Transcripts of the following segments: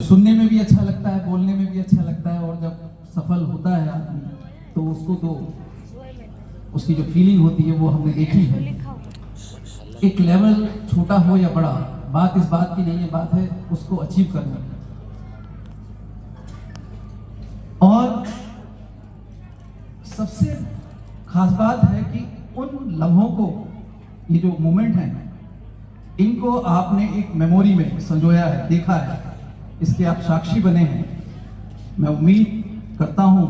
सुनने में भी अच्छा लगता है, बोलने में भी अच्छा लगता है, और जब सफल होता है आदमी तो उसको तो उसकी जो फीलिंग होती है वो हमने देखी है। एक लेवल छोटा हो या बड़ा, बात इस बात की नहीं है, बात है उसको अचीव करने की। और सबसे खास बात है कि उन लम्हों को, ये जो मोमेंट है, इनको आपने एक मेमोरी में संजोया है, देखा है, इसके आप साक्षी बने हैं। मैं उम्मीद करता हूं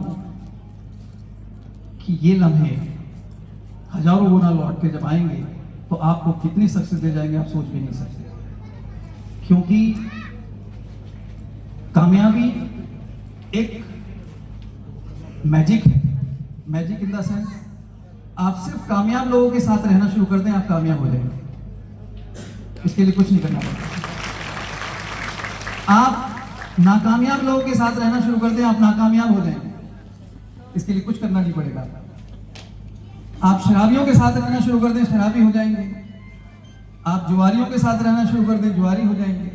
कि ये लम्हे हजारों गुना लौट के जब आएंगे तो आपको कितनी सक्सेस दे जाएंगे आप सोच भी नहीं सकते। क्योंकि कामयाबी एक मैजिक है। मैजिक इन द सेंस, आप सिर्फ कामयाब लोगों के साथ रहना शुरू कर दें, आप कामयाब हो जाएंगे। इसके लिए कुछ नहीं करना पड़ता। आप नाकामयाब लोगों के साथ रहना शुरू कर दें, आप नाकामयाब हो जाएंगे। इसके लिए कुछ करना नहीं पड़ेगा। आप शराबियों के साथ रहना शुरू कर दें, शराबी हो जाएंगे। आप जुआरियों के साथ रहना शुरू कर दें, जुआरी हो जाएंगे।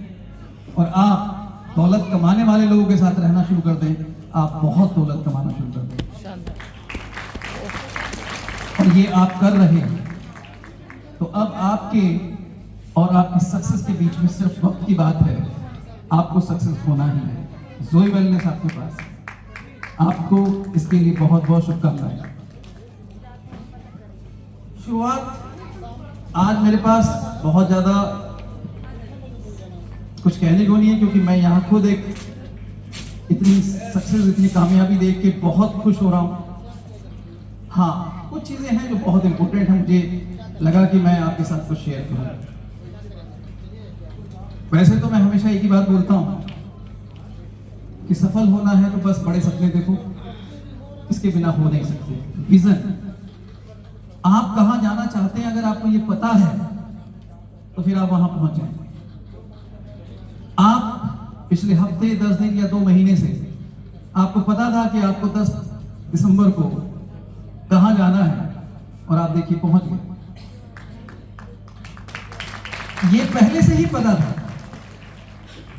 और आप दौलत कमाने वाले लोगों के साथ रहना शुरू कर दें, आप बहुत दौलत कमाना शुरू कर दें। और ये आप कर रहे हैं। तो अब आपके और आपकी सक्सेस के बीच में सिर्फ वक्त की बात है। आपको सक्सेस होना ही है। जोई वेलनेस आपके पास है। आपको इसके लिए बहुत बहुत शुभकामनाएं। शुरुआत आज मेरे पास बहुत ज्यादा कुछ कहने को नहीं है, क्योंकि मैं यहाँ खुद एक इतनी सक्सेस, इतनी कामयाबी देख के बहुत खुश हो रहा हूँ। हाँ, कुछ चीजें हैं जो बहुत इंपॉर्टेंट है, मुझे लगा कि मैं आपके साथ कुछ शेयर करूँ। वैसे तो मैं हमेशा एक ही बात बोलता हूँ कि सफल होना है तो बस बड़े सपने देखो, इसके बिना हो नहीं सकते। विजन, आप कहां जाना चाहते हैं अगर आपको ये पता है तो फिर आप वहां पहुंच जाएंगे। आप पिछले हफ्ते, 10 दिन या 2 महीने से आपको पता था कि आपको 10 दिसंबर को कहां जाना है, और आप देखिए पहुंच गए। ये पहले से ही पता था।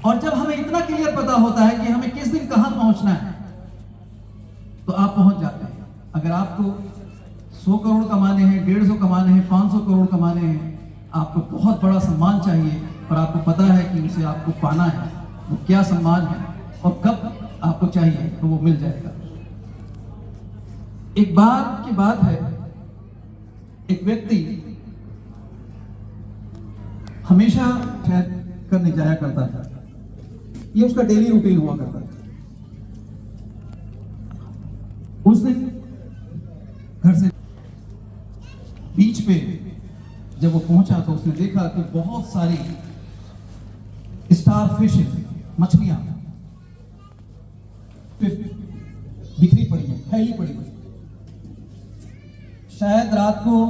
और जब हमें इतना क्लियर पता होता है कि हमें किस दिन कहां पहुंचना है, तो आप पहुंच जाते हैं। अगर आपको 100 करोड़ कमाने हैं, 150 कमाने हैं, 500 करोड़ कमाने हैं, आपको बहुत बड़ा सम्मान चाहिए, और आपको पता है कि उसे आपको पाना है, वो क्या सम्मान है और कब आपको चाहिए, तो वो मिल जाएगा। एक बार की बात है, एक व्यक्ति हमेशा शायद करने जाया करता था। ये उसका डेली रूटीन हुआ करता था। उस दिन घर से बीच पे जब वो पहुंचा तो उसने देखा कि बहुत सारी स्टार फिश, मछलियां बिखरी पड़ी हैं, फैली पड़ी हैं। शायद रात को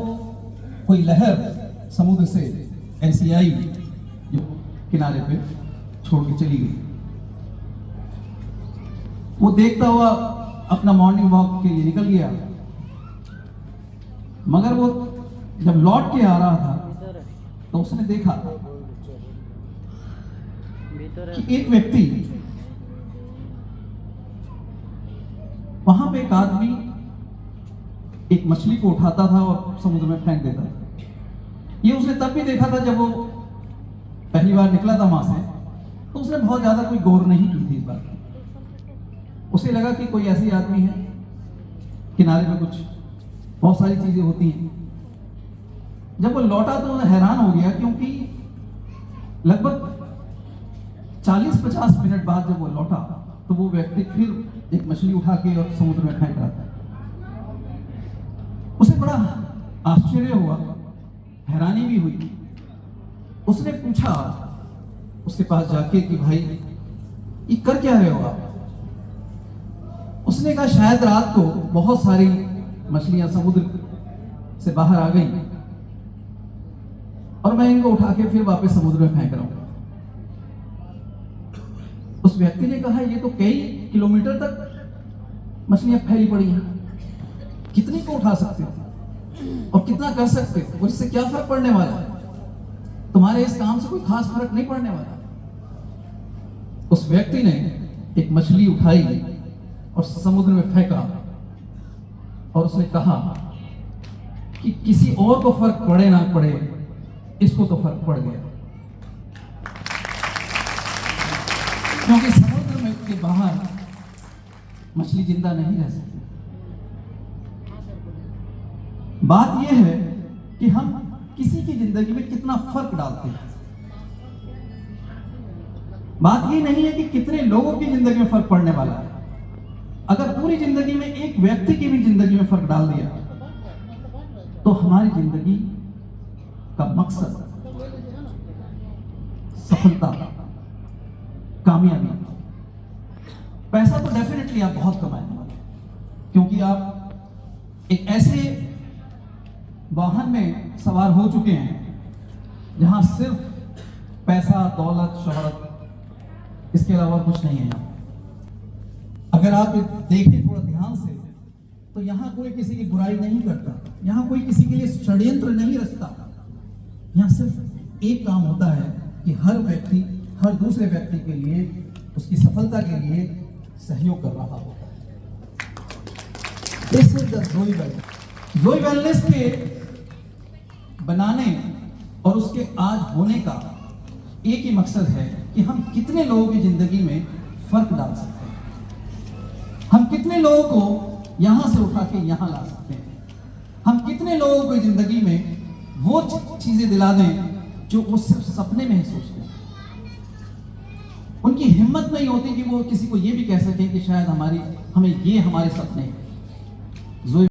कोई लहर समुद्र से ऐसी आई जो किनारे पे छोड़ के चली गई। वो देखता हुआ अपना मॉर्निंग वॉक के लिए निकल गया, मगर वो जब लौट के आ रहा था तो उसने देखा कि एक व्यक्ति, वहां पे एक आदमी एक मछली को उठाता था और समुद्र में फेंक देता था। ये उसने तब भी देखा था जब वो पहली बार निकला था वहां से, तो उसने बहुत ज्यादा कोई गौर नहीं की थी इस बात की। उसे लगा कि कोई ऐसी आदमी है, किनारे पे कुछ बहुत सारी चीजें होती हैं। जब वो लौटा तो हैरान हो गया, क्योंकि लगभग 40-50 मिनट बाद जब वो लौटा तो वो व्यक्ति फिर एक मछली उठा के और समुद्र में फेंक रहा था। उसे बड़ा आश्चर्य हुआ, हैरानी भी हुई। उसने पूछा उसके पास जाके कि भाई ये कर क्या रहे हो आप? उसने कहा शायद रात को बहुत सारी मछलियां समुद्र से बाहर आ गई और मैं इनको उठा के फिर वापस समुद्र में फेंक रहा हूं। उस व्यक्ति ने कहा ये तो कई किलोमीटर तक मछलियां फैली पड़ी हैं, कितनी को उठा सकते हो और कितना कर सकते हो, और इससे क्या फर्क पड़ने वाला है? तुम्हारे इस काम से कोई खास फर्क नहीं पड़ने वाला। उस व्यक्ति ने एक मछली उठाई और समुद्र में फेंका और उसने कहा कि किसी और को फर्क पड़े ना पड़े, इसको तो फर्क पड़ गया, क्योंकि समुद्र में के बाहर मछली जिंदा नहीं रह सकती। बात यह है कि हम किसी की जिंदगी में कितना फर्क डालते हैं। बात ये नहीं है कि कितने लोगों की जिंदगी में फर्क पड़ने वाला है। अगर पूरी जिंदगी में एक व्यक्ति की भी जिंदगी में फर्क डाल दिया तो हमारी जिंदगी का मकसद, सफलता, कामयाबी, पैसा तो डेफिनेटली आप बहुत कमाने वाले, क्योंकि आप एक ऐसे वाहन में सवार हो चुके हैं जहां सिर्फ पैसा, दौलत, शोहरत, इसके अलावा कुछ नहीं है। यहाँ अगर आप देखें थोड़ा ध्यान से तो यहाँ कोई किसी की बुराई नहीं करता, यहाँ कोई किसी के लिए षड्यंत्र नहीं रचता। यहाँ सिर्फ एक काम होता है कि हर व्यक्ति हर दूसरे व्यक्ति के लिए, उसकी सफलता के लिए सहयोग कर रहा होता है। दिस इज द जोई वेलनेस। जोई वेलनेस के बनाने और उसके आज होने का एक ही मकसद है कि हम कितने लोगों की जिंदगी में फर्क डाल सकते हैं, हम कितने लोगों को यहां से उठा के यहां ला सकते हैं, हम कितने लोगों को जिंदगी में वो चीजें दिला दें जो वो सिर्फ सपने में ही सोचते हैं। उनकी हिम्मत नहीं होती कि वो किसी को ये भी कह सकें कि शायद हमें ये हमारे सपने हैं।